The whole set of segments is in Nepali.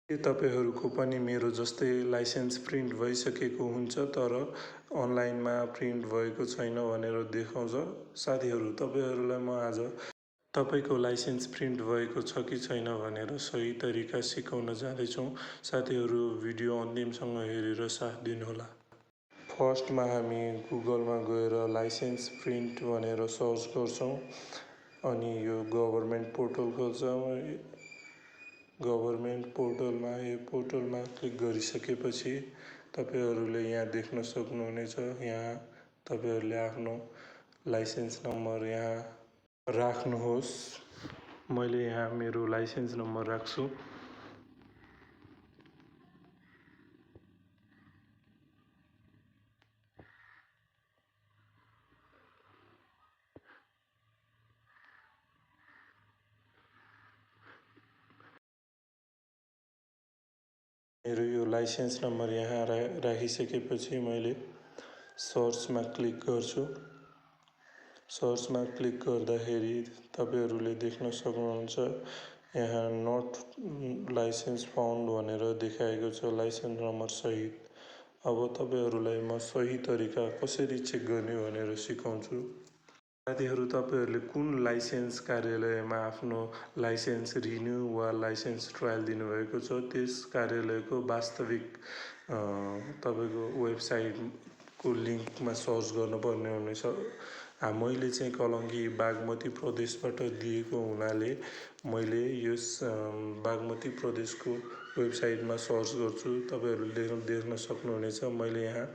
के तपाईँहरूको पनि मेरो जस्तै लाइसेन्स प्रिन्ट भइसकेको हुन्छ तर अनलाइनमा प्रिन्ट भएको छैन भनेर देखाउँछ? साथीहरू, तपाईँहरूलाई म आज तपाईँको लाइसेन्स प्रिन्ट भएको छ कि छैन भनेर सही तरिका सिकाउन जाँदैछौँ। साथीहरू, भिडियो अन्तिमसम्म हेरेर साथ दिनुहोला। फर्स्टमा हामी गुगलमा गएर लाइसेन्स प्रिन्ट भनेर सर्च गर्छौँ अनि यो गभर्मेन्ट पोर्टल खोल्छौँ। गभर्मेन्ट पोर्टलमा यो पोर्टलमा क्लिक गरिसकेपछि तपाईँहरूले यहाँ देख्न सक्नुहुनेछ। यहाँ तपाईँहरूले आफ्नो लाइसेन्स नम्बर यहाँ राख्नुहोस्। मैले यहाँ मेरो लाइसेन्स नम्बर राख्छु। मेरो यो लाइसेन्स नम्बर यहाँ राखिसकेपछि मैले सर्चमा क्लिक गर्छु। सर्चमा क्लिक गर्दाखेरि तपाईँहरूले देख्न सक्नुहुन्छ यहाँ नट लाइसेन्स फाउन्ड भनेर देखाएको छ लाइसेन्स नम्बर सहित। अब तपाईँहरूलाई म सही तरिका कसरी चेक गर्ने भनेर सिकाउँछु। साथीहरू, तपाईँहरूले कुन लाइसेन्स कार्यालयमा आफ्नो लाइसेन्स रिन्यू वा लाइसेन्स ट्रायल दिनुभएको छ त्यस कार्यालयको वास्तविक तपाईँको वेबसाइटको लिङ्कमा सर्च गर्नुपर्ने हुनेछ। मैले चाहिँ कलङ्की बागमती प्रदेशबाट दिएको हुनाले मैले यस बागमती प्रदेशको वेबसाइटमा सर्च गर्छु। तपाईँहरूले देख्न सक्नुहुनेछ मैले यहाँ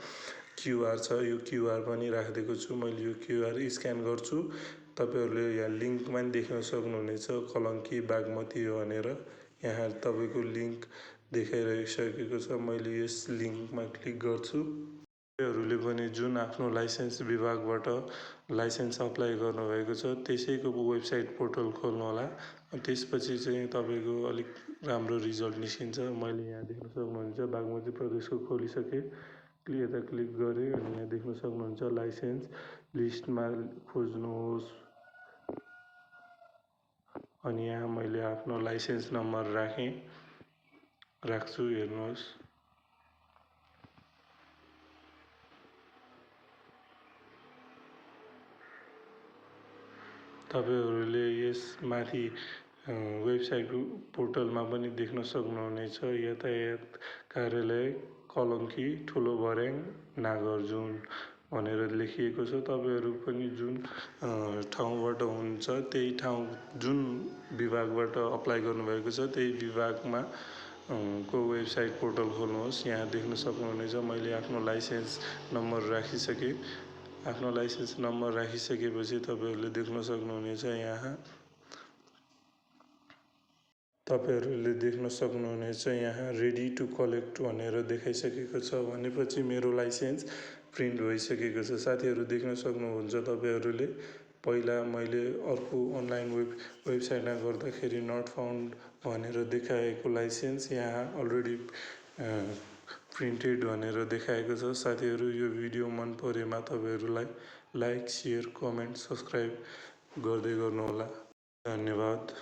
क्युआर छ, यो क्युआर पनि राखिदिएको छु। मैले यो क्युआर स्क्यान गर्छु। तपाईँहरूले यहाँ लिङ्कमा पनि देख्न सक्नुहुनेछ कलङ्की बागमती भनेर। यहाँ तपाईँको लिङ्क देखाइसकेको छ। मैले यस लिङ्कमा क्लिक गर्छु। तपाईँहरूले पनि जुन आफ्नो लाइसेन्स विभागबाट लाइसेन्स अप्लाई गर्नुभएको छ त्यसैको वेबसाइट पोर्टल खोल्नु होला। त्यसपछि चाहिँ तपाईँको अलिक राम्रो रिजल्ट निस्किन्छ। मैले यहाँ देख्न सक्नुहुन्छ बागमती प्रदेशको खोलिसकेँ। यता क्लिक गरेँ अनि यहाँ देख्न सक्नुहुन्छ लाइसेन्स लिस्टमा खोज्नुहोस् अनि यहाँ मैले आफ्नो लाइसेन्स नम्बर राख्छु। हेर्नुहोस्, तपाईँहरूले यस माथि वेबसाइट पोर्टलमा पनि देख्न सक्नुहुनेछ यातायात कार्यालय कलङ्की ठुलो भर्याङ नागार्जुन भनेर लेखिएको छ। तपाईँहरू पनि जुन ठाउँबाट हुनुहुन्छ त्यही ठाउँ जुन विभागबाट अप्लाई गर्नुभएको छ त्यही विभागमा को वेबसाइट पोर्टल खोल्नुहोस्। यहाँ देख्न सक्नुहुनेछ मैले आफ्नो लाइसेन्स नम्बर राखिसकेँ। आफ्नो लाइसेन्स नम्बर राखिसकेपछि तपाईँहरूले देख्न सक्नुहुनेछ यहाँ रेडी टु कलेक्ट भनेर देखाइसकेको छ। भनेपछि मेरो लाइसेन्स प्रिन्ट भइसकेको छ। साथीहरू, देख्न सक्नुहुन्छ तपाईँहरूले पहिला मैले अर्को अनलाइन वेबसाइटमा गर्दाखेरि नट फाउन्ड भनेर देखाएको लाइसेन्स यहाँ अलरेडी प्रिन्टेड भनेर देखाएको छ। साथीहरू, यो भिडियो मन परेमा तपाईँहरूलाई लाइक, सेयर, कमेन्ट, सब्सक्राइब गर्दै गर्नुहोला। धन्यवाद।